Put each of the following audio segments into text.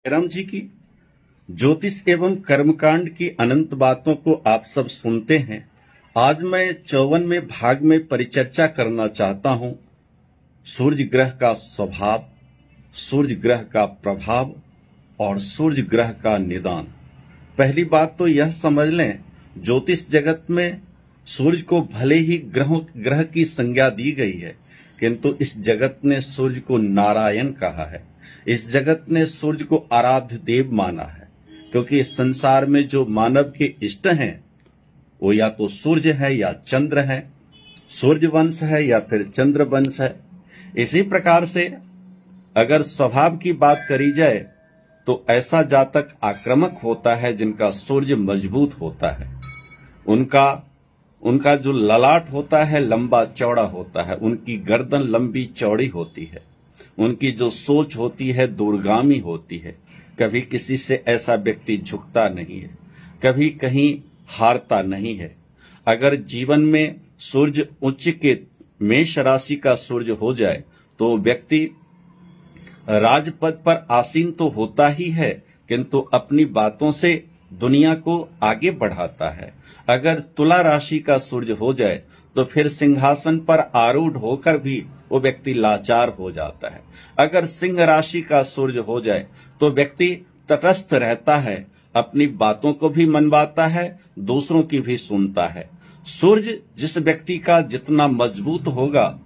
राम जी की ज्योतिष एवं कर्मकांड की अनंत बातों को आप सब सुनते हैं। आज मैं 54वें भाग में परिचर्चा करना चाहता हूं सूर्य ग्रह का स्वभाव, सूर्य ग्रह का प्रभाव और सूर्य ग्रह का निदान। पहली बात तो यह समझ लें, ज्योतिष जगत में सूर्य को भले ही ग्रह की संज्ञा दी गई है, किंतु इस जगत ने सूर्य को नारायण कहा है। इस जगत ने सूर्य को आराध्य देव माना है, क्योंकि इस संसार में जो मानव के इष्ट हैं वो या तो सूर्य है या चंद्र है, सूर्य वंश है या फिर चंद्र वंश है। इसी प्रकार से अगर स्वभाव की बात करी जाए तो ऐसा जातक आक्रामक होता है जिनका सूर्य मजबूत होता है। उनका जो ललाट होता है लंबा चौड़ा होता है, उनकी गर्दन लंबी चौड़ी होती है, उनकी जो सोच होती है दूरगामी होती है। कभी किसी से ऐसा व्यक्ति झुकता नहीं है, कभी कहीं हारता नहीं है। अगर जीवन में सूर्य उच्च के मेष राशि का सूर्य हो जाए तो व्यक्ति राजपद पर आसीन तो होता ही है, किंतु अपनी बातों से दुनिया को आगे बढ़ाता है। अगर तुला राशि का सूर्य हो जाए तो फिर सिंहासन पर आरूढ़ होकर भी वो व्यक्ति लाचार हो जाता है। अगर सिंह राशि का सूर्य हो जाए तो व्यक्ति तटस्थ रहता है, अपनी बातों को भी मनवाता है, दूसरों की भी सुनता है। सूर्य जिस व्यक्ति का जितना मजबूत होगा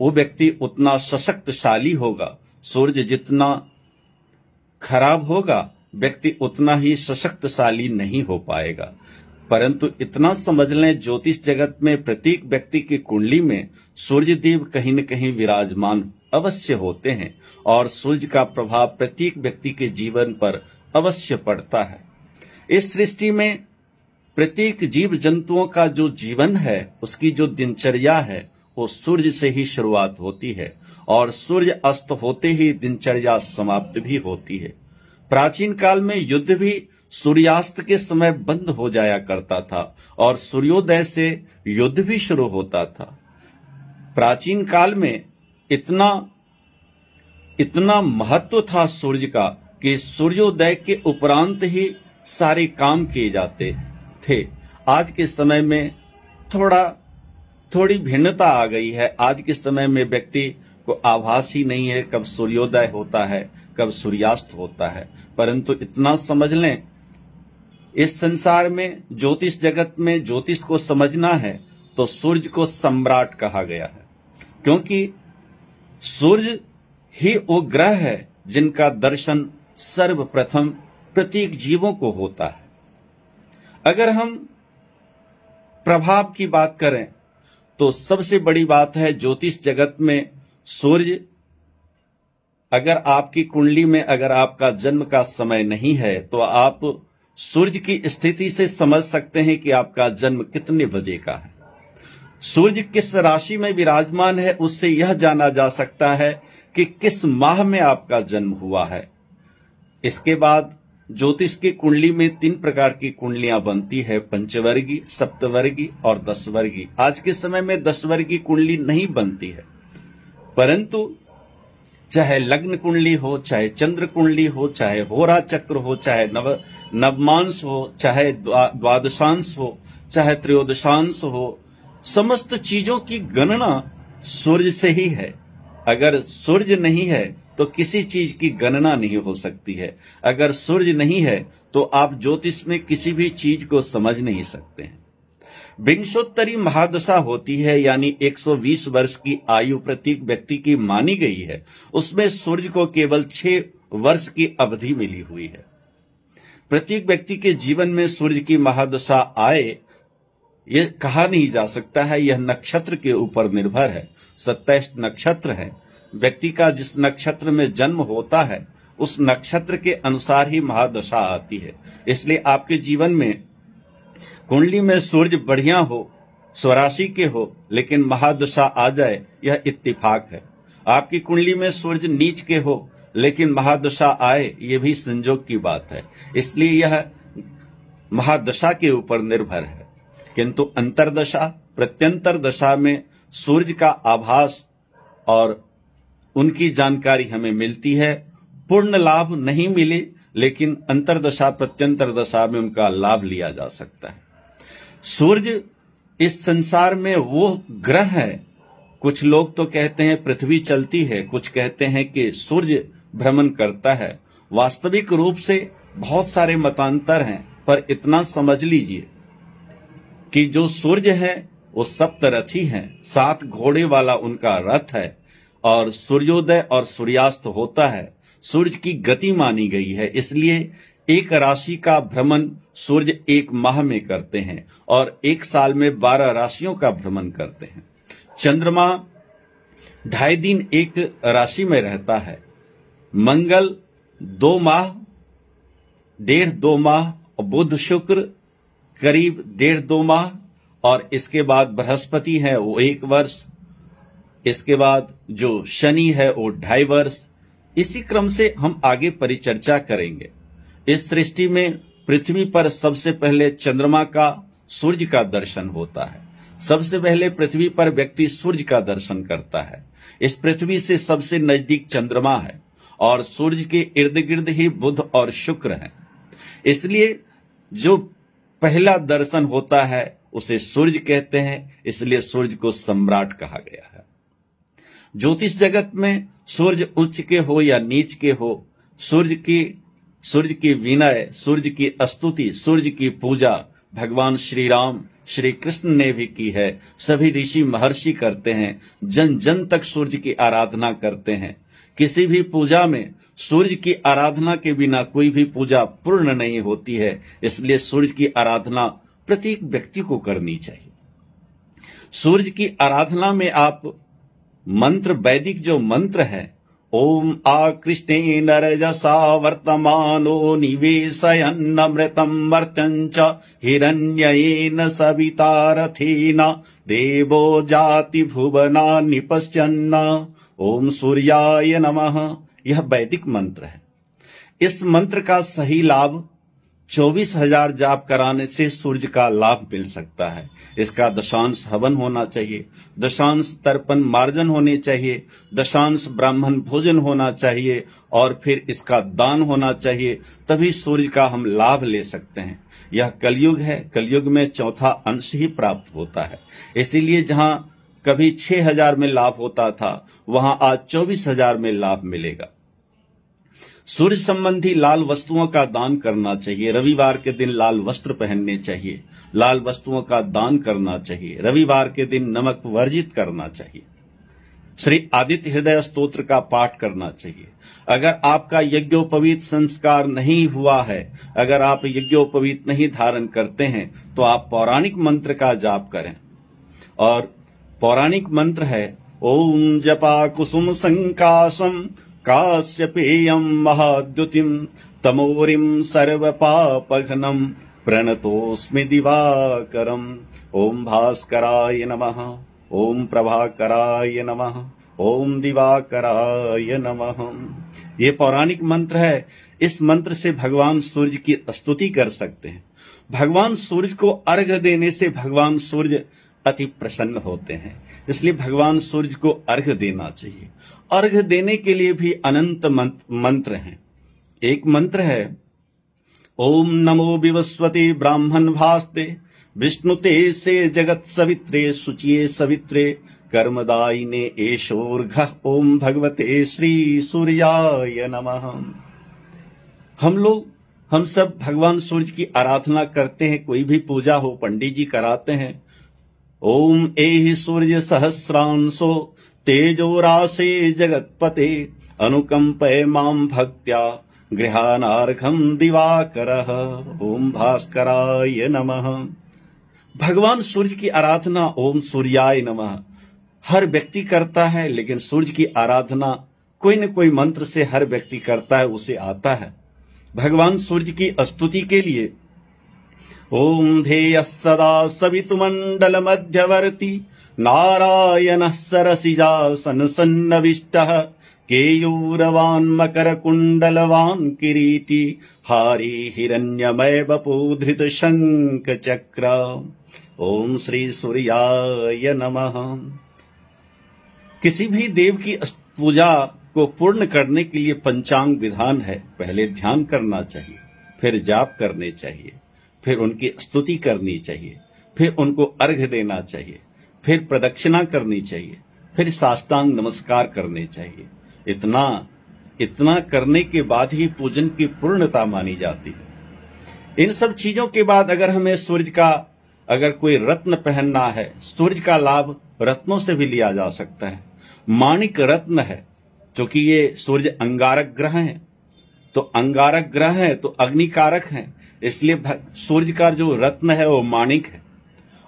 वो व्यक्ति उतना सशक्तशाली होगा। सूर्य जितना खराब होगा व्यक्ति उतना ही सशक्तशाली नहीं हो पाएगा। परंतु इतना समझ लें, ज्योतिष जगत में प्रत्येक व्यक्ति की कुंडली में सूर्य देव कहीं न कहीं विराजमान अवश्य होते हैं और सूर्य का प्रभाव प्रत्येक व्यक्ति के जीवन पर अवश्य पड़ता है। इस सृष्टि में प्रत्येक जीव जंतुओं का जो जीवन है, उसकी जो दिनचर्या है, वो सूर्य से ही शुरुआत होती है और सूर्य अस्त होते ही दिनचर्या समाप्त भी होती है। प्राचीन काल में युद्ध भी सूर्यास्त के समय बंद हो जाया करता था और सूर्योदय से युद्ध भी शुरू होता था। प्राचीन काल में इतना महत्व था सूर्य का कि सूर्योदय के उपरांत ही सारे काम किए जाते थे। आज के समय में थोड़ी भिन्नता आ गई है। आज के समय में व्यक्ति को आभास ही नहीं है कब सूर्योदय होता है, कब सूर्यास्त होता है। परंतु इतना समझ लें, इस संसार में ज्योतिष जगत में ज्योतिष को समझना है तो सूर्य को सम्राट कहा गया है, क्योंकि सूर्य ही वो ग्रह है जिनका दर्शन सर्वप्रथम प्रत्येक जीवों को होता है। अगर हम प्रभाव की बात करें तो सबसे बड़ी बात है, ज्योतिष जगत में सूर्य, अगर आपकी कुंडली में अगर आपका जन्म का समय नहीं है तो आप सूर्य की स्थिति से समझ सकते हैं कि आपका जन्म कितने बजे का है। सूर्य किस राशि में विराजमान है उससे यह जाना जा सकता है कि किस माह में आपका जन्म हुआ है। इसके बाद ज्योतिष की कुंडली में 3 प्रकार की कुंडलियां बनती है, पंचवर्गीय, सप्तवर्गीय और 10वर्गीय। आज के समय में 10वर्गीय कुंडली नहीं बनती है, परंतु चाहे लग्न कुंडली हो, चाहे चंद्र कुंडली हो, चाहे होरा चक्र हो, चाहे नवमांश हो, चाहे द्वादशांश हो, चाहे त्रयोदशांश हो, समस्त चीजों की गणना सूर्य से ही है। अगर सूर्य नहीं है तो किसी चीज की गणना नहीं हो सकती है। अगर सूर्य नहीं है तो आप ज्योतिष में किसी भी चीज को समझ नहीं सकते हैं। विंशोत्तरी महादशा होती है, यानी 120 वर्ष की आयु प्रत्येक व्यक्ति की मानी गई है। उसमें सूर्य को केवल 6 वर्ष की अवधि मिली हुई है। प्रत्येक व्यक्ति के जीवन में सूर्य की महादशा आए यह कहा नहीं जा सकता है, यह नक्षत्र के ऊपर निर्भर है। 27 नक्षत्र हैं। व्यक्ति का जिस नक्षत्र में जन्म होता है उस नक्षत्र के अनुसार ही महादशा आती है। इसलिए आपके जीवन में कुंडली में सूर्य बढ़िया हो, स्वराशि के हो, लेकिन महादशा आ जाए, यह इत्तिफाक है। आपकी कुंडली में सूर्य नीच के हो लेकिन महादशा आए, यह भी संजोग की बात है। इसलिए यह महादशा के ऊपर निर्भर है। किंतु अंतरदशा, प्रत्यंतर दशा में सूर्य का आभास और उनकी जानकारी हमें मिलती है पूर्ण लाभ नहीं मिले, लेकिन अंतर्दशा प्रत्यंतर दशा में उनका लाभ लिया जा सकता है। सूर्य इस संसार में वो ग्रह है, कुछ लोग तो कहते हैं पृथ्वी चलती है, कुछ कहते हैं कि सूर्य भ्रमण करता है। वास्तविक रूप से बहुत सारे मतांतर हैं, पर इतना समझ लीजिए कि जो सूर्य है वो सप्तरथी है, 7 घोड़े वाला उनका रथ है, और सूर्योदय और सूर्यास्त होता है। सूर्य की गति मानी गई है, इसलिए एक राशि का भ्रमण सूर्य 1 माह में करते हैं और 1 साल में 12 राशियों का भ्रमण करते हैं। चंद्रमा 2.5 दिन एक राशि में रहता है। मंगल 2 माह, 1.5-2 माह, और बुध शुक्र करीब 1.5-2 माह, और इसके बाद बृहस्पति है वो 1 वर्ष, इसके बाद जो शनि है वो 2.5 वर्ष। इसी क्रम से हम आगे परिचर्चा करेंगे। इस सृष्टि में पृथ्वी पर सबसे पहले चंद्रमा का, सूर्य का दर्शन होता है। सबसे पहले पृथ्वी पर व्यक्ति सूर्य का दर्शन करता है। इस पृथ्वी से सबसे नजदीक चंद्रमा है और सूर्य के इर्द गिर्द ही बुध और शुक्र हैं। इसलिए जो पहला दर्शन होता है उसे सूर्य कहते हैं, इसलिए सूर्य को सम्राट कहा गया है। ज्योतिष जगत में सूर्य उच्च के हो या नीच के हो, सूर्य की विनय, सूर्य की स्तुति, सूर्य की पूजा भगवान श्री राम, श्री कृष्ण ने भी की है। सभी ऋषि महर्षि करते हैं, जन जन तक सूर्य की आराधना करते हैं। किसी भी पूजा में सूर्य की आराधना के बिना कोई भी पूजा पूर्ण नहीं होती है, इसलिए सूर्य की आराधना प्रत्येक व्यक्ति को करनी चाहिए। सूर्य की आराधना में आप मंत्र, वैदिक जो मंत्र है, ओम आकृष्णेन रजसा वर्तमानो निवेशयन्नमृतं मर्त्यञ्च हिरण्येन सवितारथेन देवो जाति भुवनानि पश्यन्न ओम सूर्याय नमः। यह वैदिक मंत्र है। इस मंत्र का सही लाभ 24,000 जाप कराने से सूर्य का लाभ मिल सकता है। इसका दशांश हवन होना चाहिए, दशांश तर्पण मार्जन होने चाहिए, दशांश ब्राह्मण भोजन होना चाहिए, और फिर इसका दान होना चाहिए, तभी सूर्य का हम लाभ ले सकते हैं। यह कलयुग है, कलयुग में 4था अंश ही प्राप्त होता है। इसीलिए जहां कभी 6,000 में लाभ होता था, वहां आज 24,000 में लाभ मिलेगा। सूर्य संबंधी लाल वस्तुओं का दान करना चाहिए। रविवार के दिन लाल वस्त्र पहनने चाहिए, लाल वस्तुओं का दान करना चाहिए। रविवार के दिन नमक वर्जित करना चाहिए। श्री आदित्य हृदय स्तोत्र का पाठ करना चाहिए। अगर आपका यज्ञोपवीत संस्कार नहीं हुआ है, अगर आप यज्ञोपवीत नहीं धारण करते हैं, तो आप पौराणिक मंत्र का जाप करें। और पौराणिक मंत्र है ओम जपा कुसुम संकाशम काश्यपेयं महाद्युतिं तमोरिं सर्वपापघ्नं प्रणतोऽस्मि दिवाकरम्। ओम भास्कराय नमः, ओम प्रभाकराय नमः, ओम दिवाकराय नमः। ये पौराणिक मंत्र है। इस मंत्र से भगवान सूर्य की स्तुति कर सकते हैं। भगवान सूर्य को अर्घ्य देने से भगवान सूर्य अति प्रसन्न होते हैं, इसलिए भगवान सूर्य को अर्घ्य देना चाहिए। अर्घ्य देने के लिए भी अनंत मंत्र हैं। एक मंत्र है ओम नमो विवस्वते ब्राह्मण भास्ते विष्णुते से जगत सवित्रे शुचिये सवित्रे कर्मदायिने एषोर्घः ओम भगवते श्री सूर्याय नमः। हम सब भगवान सूर्य की आराधना करते हैं। कोई भी पूजा हो, पंडित जी कराते हैं। ओम एहि सूर्य सहस्रांशो तेजो राशे जगत्पते अनुकंपय मां भक्त्या गृहानार्घं दिवाकरः ओम भास्कराय नमः। भगवान सूर्य की आराधना ओम सूर्याय नमः हर व्यक्ति करता है, लेकिन सूर्य की आराधना कोई न कोई मंत्र से हर व्यक्ति करता है, उसे आता है। भगवान सूर्य की स्तुति के लिए ओम धेयः सदा सवितुमण्डल मध्यवर्ती नारायणः सरसिजासन सन्नविष्टः केयूरवान् मकरकुण्डलवान् किरीटी हारी हिरण्यमय वपुधृत शंख चक्र ओम श्री सूर्याय नमः। किसी भी देव की पूजा को पूर्ण करने के लिए पंचांग विधान है। पहले ध्यान करना चाहिए, फिर जाप करने चाहिए, फिर उनकी स्तुति करनी चाहिए, फिर उनको अर्घ्य देना चाहिए, फिर प्रदक्षिणा करनी चाहिए, फिर साष्टांग नमस्कार करने चाहिए। इतना करने के बाद ही पूजन की पूर्णता मानी जाती है। इन सब चीजों के बाद अगर हमें सूर्य का अगर कोई रत्न पहनना है, सूर्य का लाभ रत्नों से भी लिया जा सकता है। माणिक रत्न है, क्योंकि ये सूर्य अंगारक ग्रह है, तो अंगारक ग्रह है तो अग्निकारक है, इसलिए सूर्य का जो रत्न है वो माणिक है।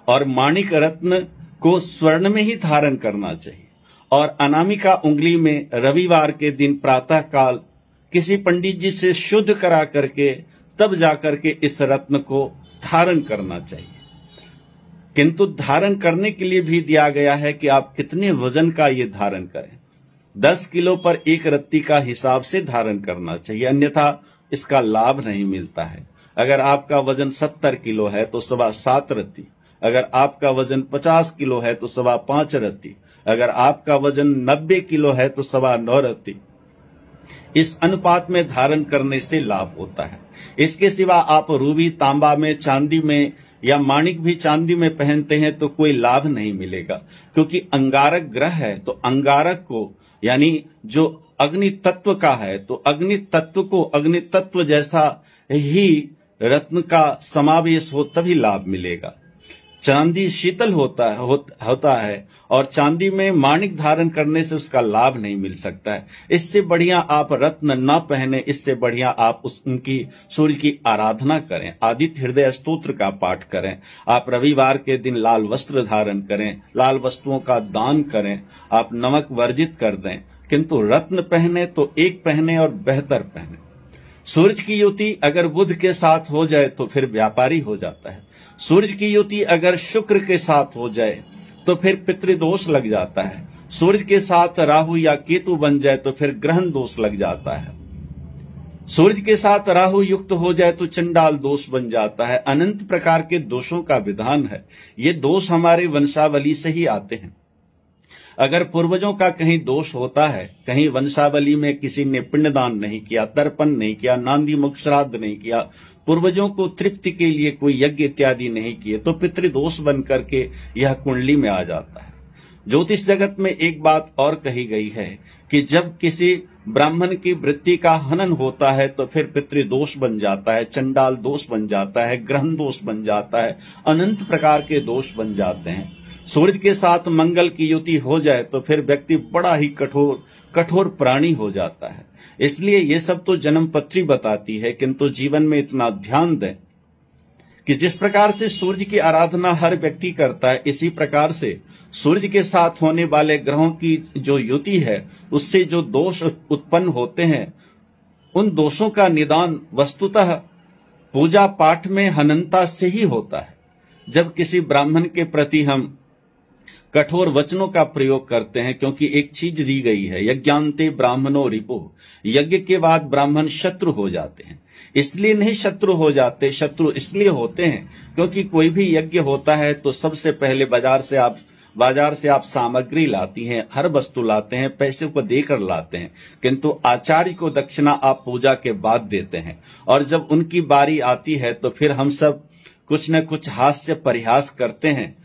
और माणिक रत्न को स्वर्ण में ही धारण करना चाहिए। और अनामिका उंगली में रविवार के दिन प्रातः काल किसी पंडित जी से शुद्ध करा करके तब जाकर के इस रत्न को धारण करना चाहिए। किंतु धारण करने के लिए भी दिया गया है कि आप कितने वजन का ये धारण करें। 10 किलो पर एक रत्ती का हिसाब से धारण करना चाहिए, अन्यथा इसका लाभ नहीं मिलता है। अगर आपका वजन 70 किलो है तो 7.25 रत्ती, अगर आपका वजन 50 किलो है तो 5.25 रत्ती, अगर आपका वजन 90 किलो है तो 9.25 रत्ती। इस अनुपात में धारण करने से लाभ होता है। इसके सिवा आप रूबी, तांबा में, चांदी में या माणिक भी चांदी में पहनते हैं तो कोई लाभ नहीं मिलेगा, क्योंकि अंगारक ग्रह है तो अंगारक को यानी जो अग्नि तत्व का है तो अग्नि तत्व को अग्नि तत्व जैसा ही रत्न का समावेश हो तभी लाभ मिलेगा। चांदी शीतल होता है और चांदी में माणिक धारण करने से उसका लाभ नहीं मिल सकता है। इससे बढ़िया आप रत्न ना पहने, इससे बढ़िया आप उनकी सूर्य की आराधना करें, आदित्य हृदय स्तोत्र का पाठ करें। आप रविवार के दिन लाल वस्त्र धारण करें, लाल वस्तुओं का दान करें, आप नमक वर्जित कर दें, किंतु रत्न पहने तो एक पहने और बेहतर पहने। सूर्य की युति अगर बुध के साथ हो जाए तो फिर व्यापारी हो जाता है। सूर्य की युति अगर शुक्र के साथ हो जाए तो फिर पितृदोष लग जाता है। सूर्य के साथ राहु या केतु बन जाए तो फिर ग्रहण दोष लग जाता है। सूर्य के साथ राहु युक्त हो जाए तो चंडाल दोष बन जाता है। अनंत प्रकार के दोषों का विधान है। ये दोष हमारे वंशावली से ही आते हैं। अगर पूर्वजों का कहीं दोष होता है, कहीं वंशावली में किसी ने पिंडदान नहीं किया, तर्पण नहीं किया, नांदी मुख श्राद्ध नहीं किया, पूर्वजों को तृप्ति के लिए कोई यज्ञ इत्यादि नहीं किए, तो पितृदोष बन करके यह कुंडली में आ जाता है। ज्योतिष जगत में एक बात और कही गई है कि जब किसी ब्राह्मण की वृत्ति का हनन होता है तो फिर पितृदोष बन जाता है, चंडाल दोष बन जाता है, ग्रहण दोष बन जाता है, अनंत प्रकार के दोष बन जाते हैं। सूर्य के साथ मंगल की युति हो जाए तो फिर व्यक्ति बड़ा ही कठोर प्राणी हो जाता है। इसलिए ये सब तो जन्मपत्री बताती है, किंतु जीवन में इतना ध्यान दें कि जिस प्रकार से सूर्य की आराधना हर व्यक्ति करता है, इसी प्रकार से सूर्य के साथ होने वाले ग्रहों की जो युति है उससे जो दोष उत्पन्न होते हैं, उन दोषों का निदान वस्तुतः पूजा पाठ में हननता से ही होता है। जब किसी ब्राह्मण के प्रति हम कठोर वचनों का प्रयोग करते हैं, क्योंकि एक चीज दी गई है, यज्ञान्ते ब्राह्मणो रिपुः, यज्ञ के बाद ब्राह्मण शत्रु हो जाते हैं। इसलिए नहीं शत्रु हो जाते, शत्रु इसलिए होते हैं क्योंकि कोई भी यज्ञ होता है तो सबसे पहले बाजार से आप सामग्री लाती हैं, हर वस्तु लाते हैं, पैसे को देकर लाते हैं, किंतु आचार्य को दक्षिणा आप पूजा के बाद देते हैं। और जब उनकी बारी आती है तो फिर हम सब कुछ न कुछ हास्य परिहास करते हैं,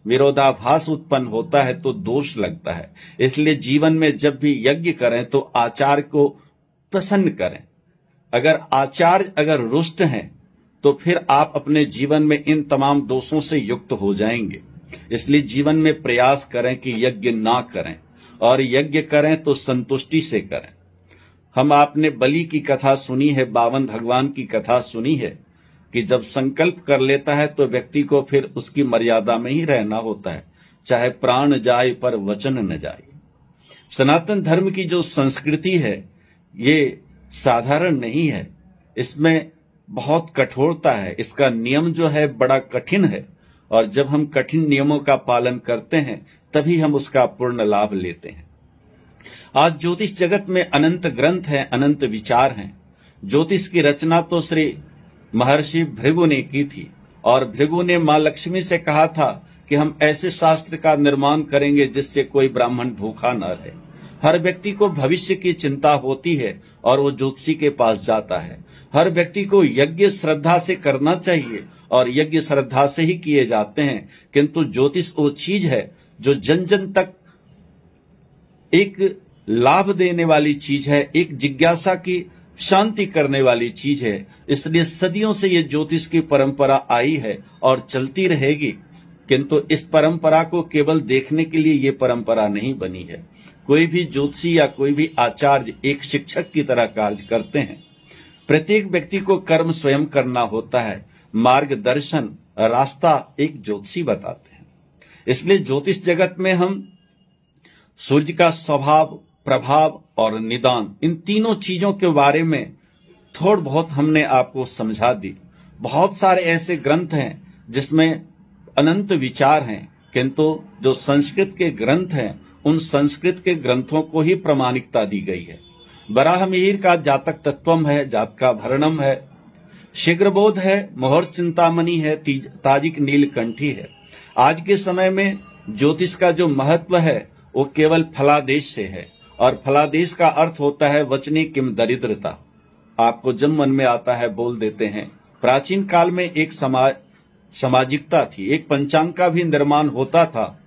विरोधाभास उत्पन्न होता है तो दोष लगता है। इसलिए जीवन में जब भी यज्ञ करें तो आचार्य को प्रसन्न करें। अगर रुष्ट हैं तो फिर आप अपने जीवन में इन तमाम दोषों से युक्त हो जाएंगे। इसलिए जीवन में प्रयास करें कि यज्ञ ना करें, और यज्ञ करें तो संतुष्टि से करें। आपने बलि की कथा सुनी है, 52 भगवान की कथा सुनी है कि जब संकल्प कर लेता है तो व्यक्ति को फिर उसकी मर्यादा में ही रहना होता है, चाहे प्राण जाए पर वचन न जाए। सनातन धर्म की जो संस्कृति है ये साधारण नहीं है, इसमें बहुत कठोरता है, इसका नियम जो है बड़ा कठिन है, और जब हम कठिन नियमों का पालन करते हैं तभी हम उसका पूर्ण लाभ लेते हैं। आज ज्योतिष जगत में अनंत ग्रंथ हैं, अनंत विचार हैं। ज्योतिष की रचना तो श्री महर्षि भृगु ने की थी, और भृगु ने मां लक्ष्मी से कहा था कि हम ऐसे शास्त्र का निर्माण करेंगे जिससे कोई ब्राह्मण भूखा न रहे। हर व्यक्ति को भविष्य की चिंता होती है और वो ज्योतिषी के पास जाता है। हर व्यक्ति को यज्ञ श्रद्धा से करना चाहिए और यज्ञ श्रद्धा से ही किए जाते हैं, किंतु ज्योतिष वो चीज है जो जन जन तक एक लाभ देने वाली चीज है, एक जिज्ञासा की शांति करने वाली चीज है। इसलिए सदियों से ये ज्योतिष की परंपरा आई है और चलती रहेगी, किंतु इस परंपरा को केवल देखने के लिए ये परंपरा नहीं बनी है। कोई भी ज्योतिषी या कोई भी आचार्य एक शिक्षक की तरह कार्य करते हैं। प्रत्येक व्यक्ति को कर्म स्वयं करना होता है, मार्गदर्शन रास्ता एक ज्योतिषी बताते हैं। इसलिए ज्योतिष जगत में हम सूर्य का स्वभाव, प्रभाव और निदान, इन तीनों चीजों के बारे में थोड़ बहुत हमने आपको समझा दी। बहुत सारे ऐसे ग्रंथ हैं जिसमें अनंत विचार हैं, किंतु जो संस्कृत के ग्रंथ हैं उन संस्कृत के ग्रंथों को ही प्रामाणिकता दी गई है। बराह मिहिर का जातक तत्वम है, जातकाभरणम है, शीघ्रबोध है, मुहूर्त चिंतामणि है, ताजिक नीलकंठी है। आज के समय में ज्योतिष का जो महत्व है वो केवल फलादेश से है, और फलादेश का अर्थ होता है वचने किम दरिद्रता। आपको जब मन में आता है बोल देते हैं। प्राचीन काल में एक सामाजिकता थी, एक पंचांग का भी निर्माण होता था,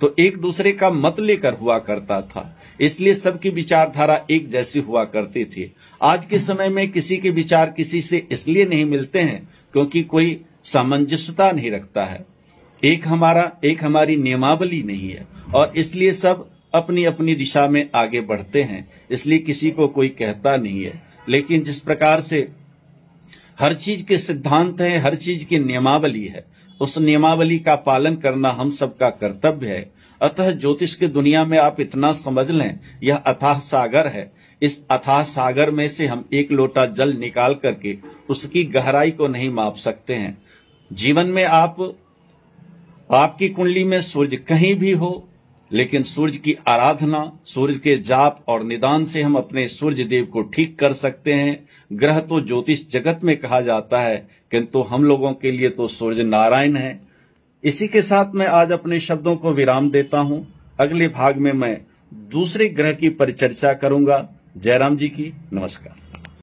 तो एक दूसरे का मत लेकर हुआ करता था, इसलिए सबकी विचारधारा एक जैसी हुआ करती थी। आज के समय में किसी के विचार किसी से इसलिए नहीं मिलते हैं क्योंकि कोई सामंजस्यता नहीं रखता है, एक हमारी नियमावली नहीं है, और इसलिए सब अपनी अपनी दिशा में आगे बढ़ते हैं। इसलिए किसी को कोई कहता नहीं है। लेकिन जिस प्रकार से हर चीज के सिद्धांत हैं, हर चीज की नियमावली है, उस नियमावली का पालन करना हम सबका कर्तव्य है। अतः ज्योतिष की दुनिया में आप इतना समझ लें, यह अथाह सागर है। इस अथाह सागर में से हम एक लोटा जल निकाल करके उसकी गहराई को नहीं माप सकते हैं। जीवन में आपकी कुंडली में सूर्य कहीं भी हो, लेकिन सूर्य की आराधना, सूर्य के जाप और निदान से हम अपने सूर्य देव को ठीक कर सकते हैं। ग्रह तो ज्योतिष जगत में कहा जाता है, किंतु हम लोगों के लिए तो सूर्य नारायण है। इसी के साथ मैं आज अपने शब्दों को विराम देता हूं। अगले भाग में मैं दूसरे ग्रह की परिचर्चा करूंगा। जयराम जी की नमस्कार।